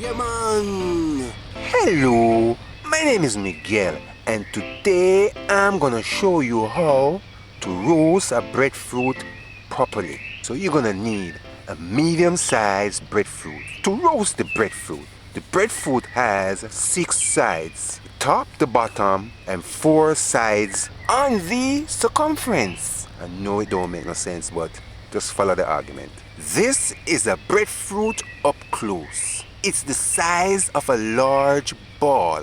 Yeah, man! Hello, my name is Miguel, and today I'm gonna show you how to roast a breadfruit properly. So you're gonna need a medium-sized breadfruit to roast the breadfruit. The breadfruit has 6 sides, the top, the bottom, and 4 sides on the circumference. I know it don't make no sense, but just follow the argument. This is a breadfruit up close. It's the size of a large ball.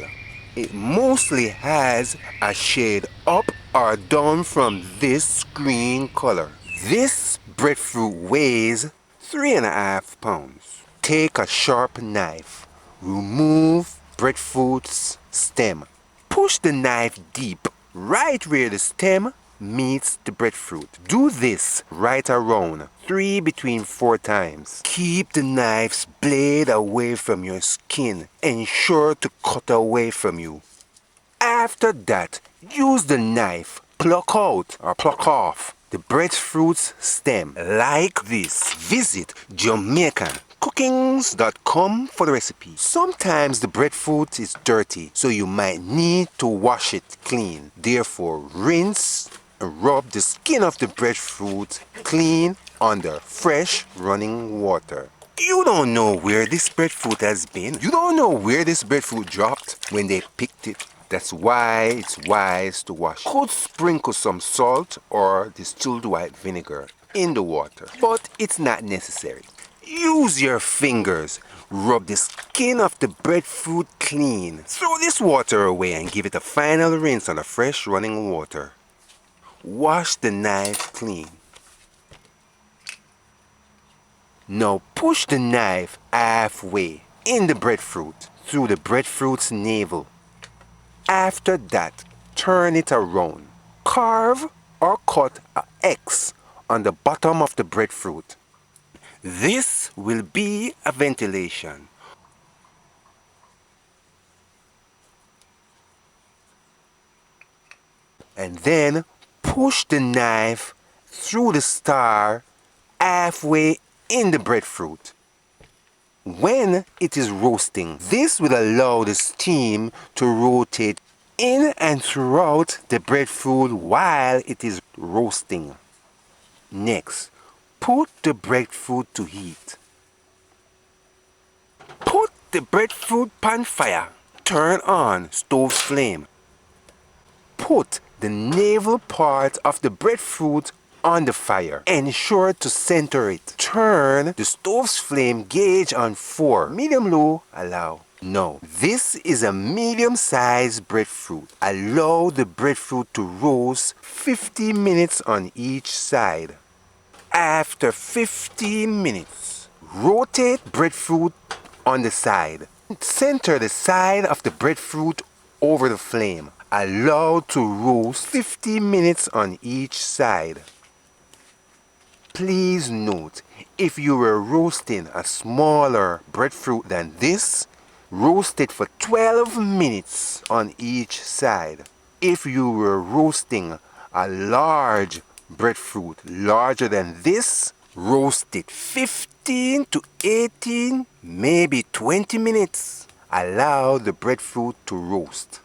It mostly has a shade up or down from this green color. This breadfruit weighs 3.5 pounds. Take a sharp knife. Remove breadfruit's stem. Push the knife deep, right where the stem meets the breadfruit. Do this right around 3 between 4 times. Keep the knife's blade away from your skin. Ensure to cut away from you. After that, use the knife, pluck out or pluck off the breadfruit's stem like this. Visit Jamaican cookings.com for the recipe. Sometimes the breadfruit is dirty, so you might need to wash it clean. Therefore, rinse and rub the skin of the breadfruit clean under fresh running water. You don't know where this breadfruit has been. You don't know where this breadfruit dropped when they picked it. That's why it's wise to wash. Could sprinkle some salt or distilled white vinegar in the water, but it's not necessary. Use your fingers. Rub the skin of the breadfruit clean. Throw this water away and give it a final rinse under fresh running water. Wash the knife clean. Now push the knife halfway in the breadfruit through the breadfruit's navel. After that, turn it around. Carve or cut an X on the bottom of the breadfruit. This will be a ventilation. And then push the knife through the star halfway in the breadfruit. When it is roasting, this will allow the steam to rotate in and throughout the breadfruit while it is roasting. Next, put the breadfruit to heat. Put the breadfruit pan fire. Turn on stove's flame. Put the navel part of the breadfruit on the fire. Ensure to center it. Turn the stove's flame gauge on 4. Medium-low, allow. Now, this is a medium-sized breadfruit. Allow the breadfruit to roast 50 minutes on each side. After 15 minutes, rotate breadfruit on the side. Center the side of the breadfruit over the flame. Allow to roast 50 minutes on each side. Please note, if you were roasting a smaller breadfruit than this, roast it for 12 minutes on each side. If you were roasting a large breadfruit larger than this, roast it 15 to 18, maybe 20 minutes. Allow the breadfruit to roast.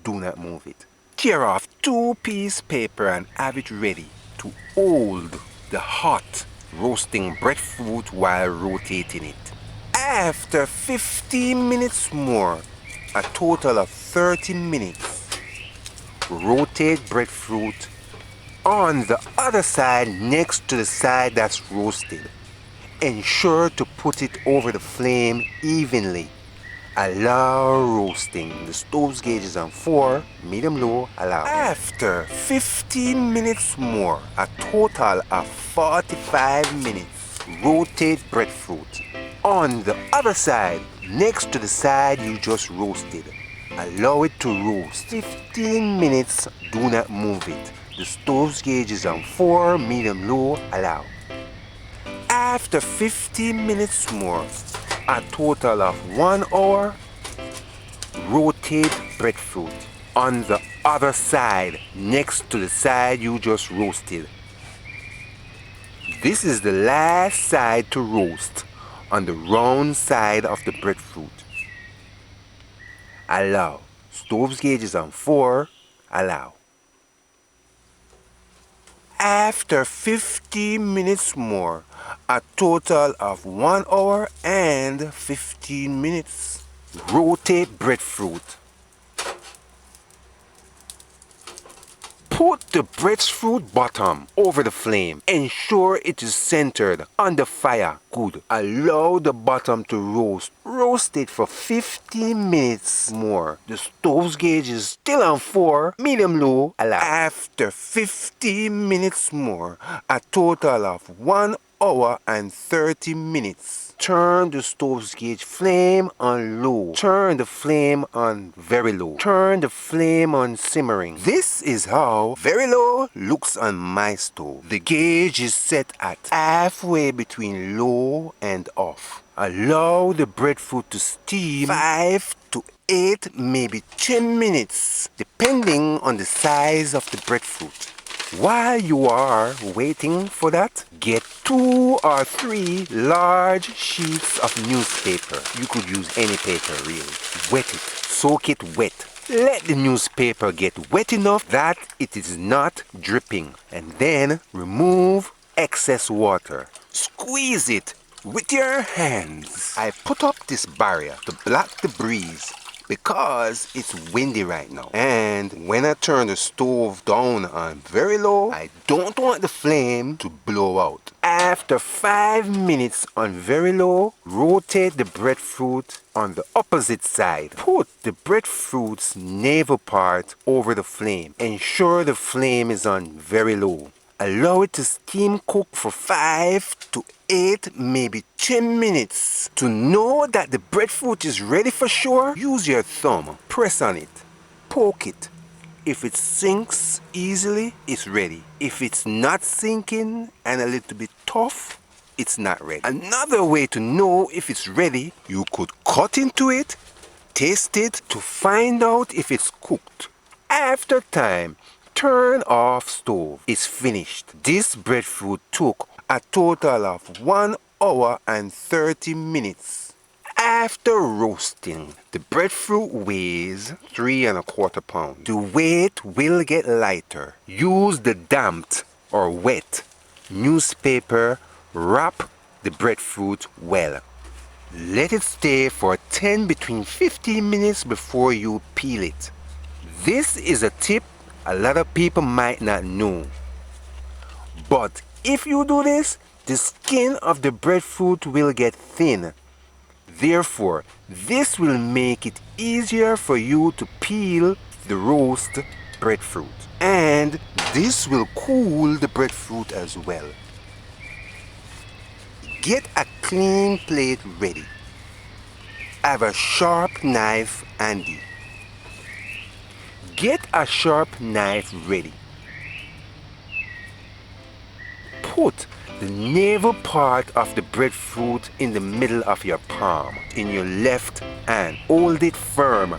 Do not move it. Tear off 2-piece paper and have it ready to hold the hot roasting breadfruit while rotating it. After 15 minutes more, a total of 30 minutes, rotate breadfruit on the other side next to the side that's roasted. Ensure to put it over the flame evenly. Allow roasting. The stove's gauge is on 4, medium-low, allow. After 15 minutes more, a total of 45 minutes, rotate breadfruit on the other side next to the side you just roasted. Allow it to roast 15 minutes, do not move it. The stove's gauge is on 4, medium-low, allow. After 15 minutes more, a total of 1 hour, rotate breadfruit on the other side next to the side you just roasted. This is the last side to roast on the round side of the breadfruit. Allow. Stove gauge is on 4. Allow. After 15 minutes more, a total of 1 hour and 15 minutes. Rotate breadfruit. Put the breadfruit bottom over the flame. Ensure it is centered on the fire. Good. Allow the bottom to roast. Roast it for 15 minutes more. The stove gauge is still on 4, medium low. Allow. After 15 minutes more, a total of 1 hour and 30 minutes. Turn the stove gauge flame on low. Turn the flame on very low. Turn the flame on simmering. This is how very low looks on my stove. The gauge is set at halfway between low and off. Allow the breadfruit to steam 5 to 8, maybe 10 minutes, depending on the size of the breadfruit. While you are waiting for that, get 2 or 3 large sheets of newspaper. You could use any paper really. Wet it. Soak it wet. Let the newspaper get wet enough that it is not dripping. And then remove excess water. Squeeze it with your hands. I put up this barrier to block the breeze because it's windy right now. And when I turn the stove down on very low, I don't want the flame to blow out. After 5 minutes on very low, rotate the breadfruit on the opposite side. Put the breadfruit's navel part over the flame. Ensure the flame is on very low. Allow it to steam cook for 5 to 8, maybe 10 minutes. To know that the breadfruit is ready for sure, use your thumb. Press on it. Poke it. If it sinks easily, it's ready. If it's not sinking and a little bit tough, it's not ready. Another way to know if it's ready, you could cut into it, taste it to find out if it's cooked. After time, turn off stove. It's finished. This breadfruit took a total of 1 hour and 30 minutes. After roasting, the breadfruit weighs 3¼ pounds. The weight will get lighter. Use the damped or wet newspaper. Wrap the breadfruit well. Let it stay for between 15 minutes before you peel it. This is a tip a lot of people might not know. But if you do this, the skin of the breadfruit will get thin. Therefore, this will make it easier for you to peel the roast breadfruit. And this will cool the breadfruit as well. Get a clean plate ready. Have a sharp knife handy. Get a sharp knife ready. Put the navel part of the breadfruit in the middle of your palm, in your left hand. Hold it firm.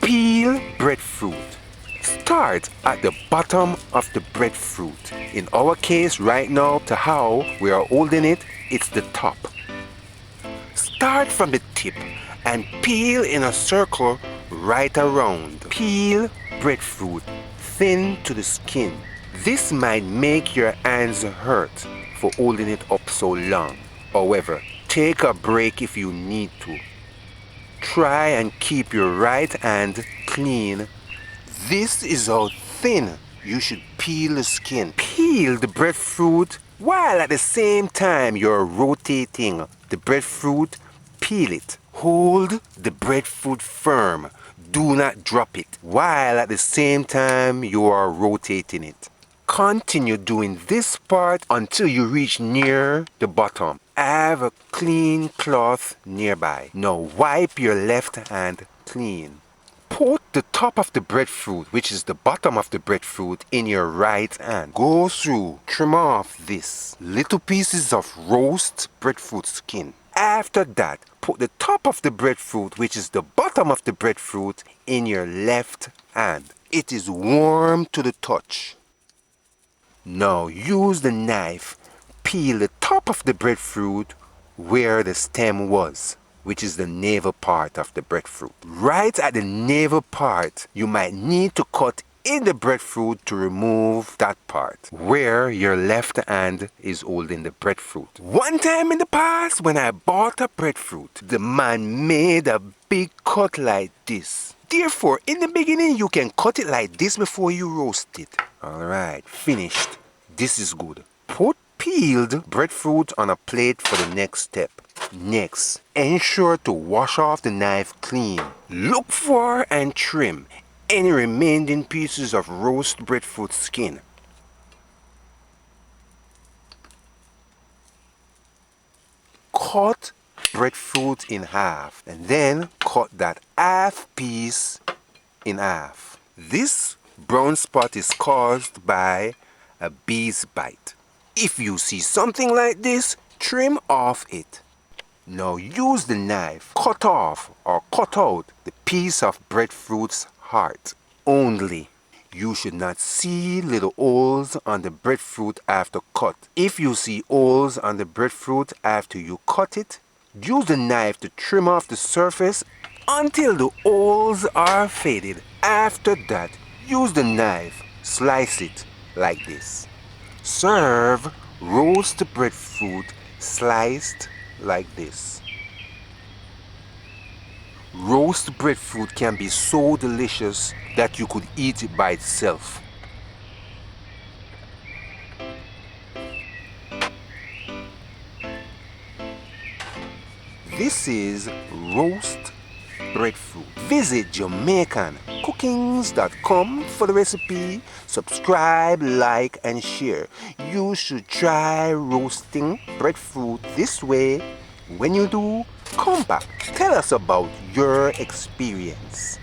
Peel breadfruit. Start at the bottom of the breadfruit. In our case right now, to how we are holding it, it's the top. Start from the tip and peel in a circle right around. Peel breadfruit thin to the skin. This might make your hands hurt for holding it up so long. However, take a break if you need to. Try and keep your right hand clean. This is how thin you should peel the skin. Peel the breadfruit while at the same time you're rotating the breadfruit. Peel it. Hold the breadfruit firm. Do not drop it while at the same time you are rotating it. Continue doing this part until you reach near the bottom. Have a clean cloth nearby. Now wipe your left hand clean. Put the top of the breadfruit, which is the bottom of the breadfruit, in your right hand. Go through, trim off this little pieces of roast breadfruit skin. After that, put the top of the breadfruit, which is the bottom of the breadfruit, in your left hand. It is warm to the touch. Now use the knife. peel the top of the breadfruit where the stem was, which is the navel part of the breadfruit. Right at the navel part, you might need to cut in the breadfruit to remove that part where your left hand is holding the breadfruit. One time in the past when I bought a breadfruit, the man made a big cut like this. Therefore, in the beginning, you can cut it like this before you roast it. Alright, finished. This is good. Put peeled breadfruit on a plate for the next step. Next, ensure to wash off the knife clean. Look for and trim any remaining pieces of roast breadfruit skin. Cut breadfruit in half and then cut that half piece in half. This brown spot is caused by a bee's bite. If you see something like this, trim off it. Now use the knife, cut off or cut out the piece of breadfruit's heart only. You should not see little holes on the breadfruit after cut. If you see holes on the breadfruit after you cut it, use the knife to trim off the surface until the holes are faded. After that, use the knife, slice it like this. Serve roast breadfruit sliced like this. Roast breadfruit can be so delicious that you could eat it by itself. This is roast breadfruit. Visit JamaicanCookings.com for the recipe. Subscribe, like, and share. You should try roasting breadfruit this way. When you do, come back. Tell us about your experience.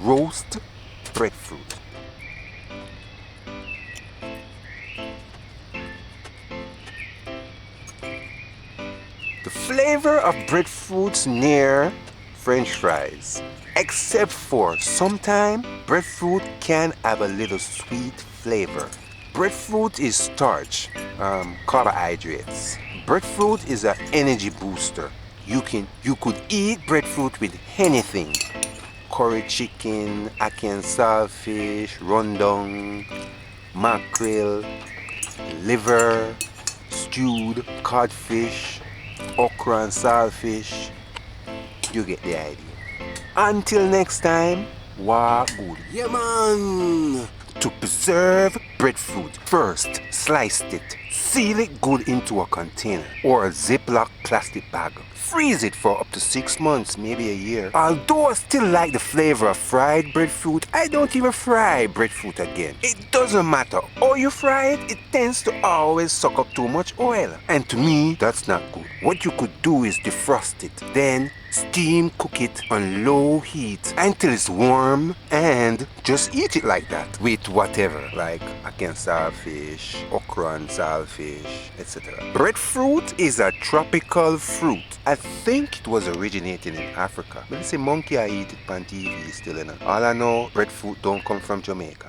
Roast breadfruit. The flavor of breadfruit's near French fries, except for sometimes breadfruit can have a little sweet flavor. Breadfruit is starch, carbohydrates. Breadfruit is an energy booster. You could eat breadfruit with anything. Curry chicken, ackee and saltfish, rondong, mackerel, liver, stewed codfish, okra and saltfish. You get the idea. Until next time, wa good. Yeah man! To preserve breadfruit, first slice it. Seal it good into a container or a Ziploc plastic bag. Freeze it for up to 6 months, maybe a year. Although I still like the flavor of fried breadfruit, I don't even fry breadfruit again. It doesn't matter how you fry it, it tends to always suck up too much oil. And to me, that's not good. What you could do is defrost it, then steam cook it on low heat until it's warm and just eat it like that with whatever, like ackee and saltfish, okra and saltfish, etc. Breadfruit is a tropical fruit. I think it was originated in Africa. But they say monkey I eat it on TV still, you know. All I know, breadfruit don't come from Jamaica.